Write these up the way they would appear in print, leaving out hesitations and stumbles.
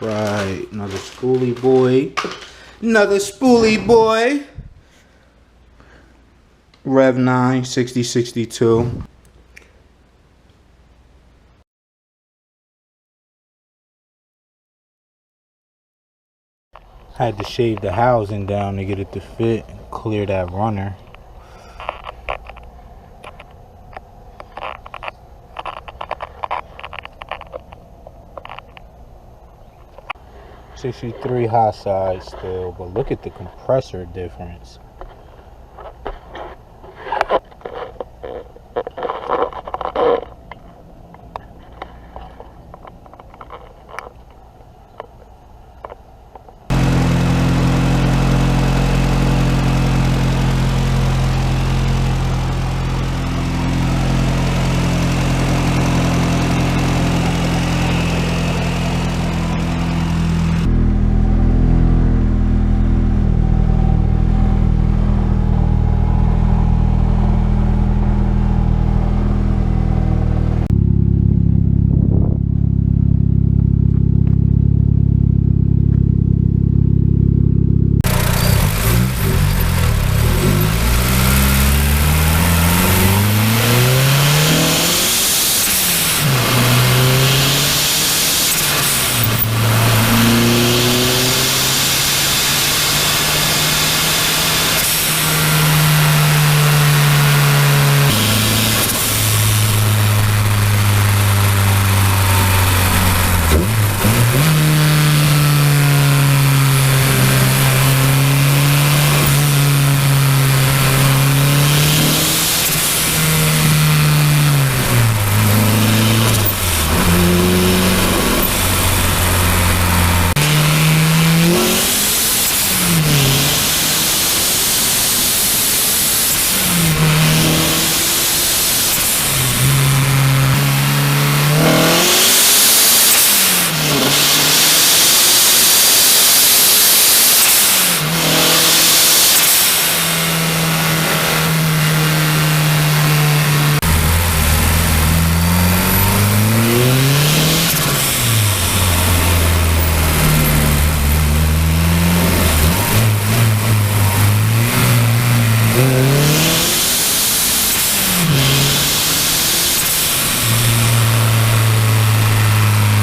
Right, another spoolie boy. Another spoolie boy. Rev9 6062. Had to shave the housing down to get it to fit and clear that runner. '63 high side still, but look at the compressor difference.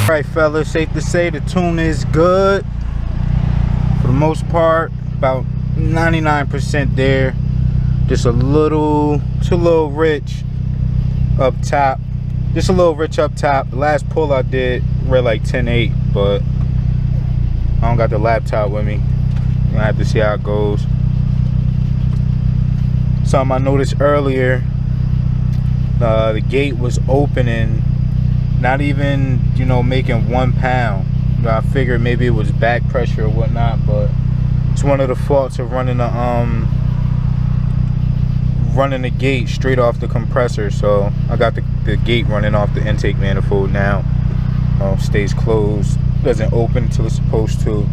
Alright fellas, safe to say the tune is good for the most part, about 99% there. Just a little rich up top. Just a little rich up top. The last pull I did read like 10.8, but I don't got the laptop with me. I have to see how it goes. Something I noticed earlier, the gate was opening, not even, you know, making 1 pound. I figured maybe it was back pressure or whatnot, but it's one of the faults of running the gate straight off the compressor. So I got the gate running off the intake manifold now. Stays closed, doesn't open until it's supposed to,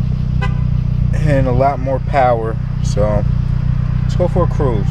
and a lot more power. So let's go for a cruise.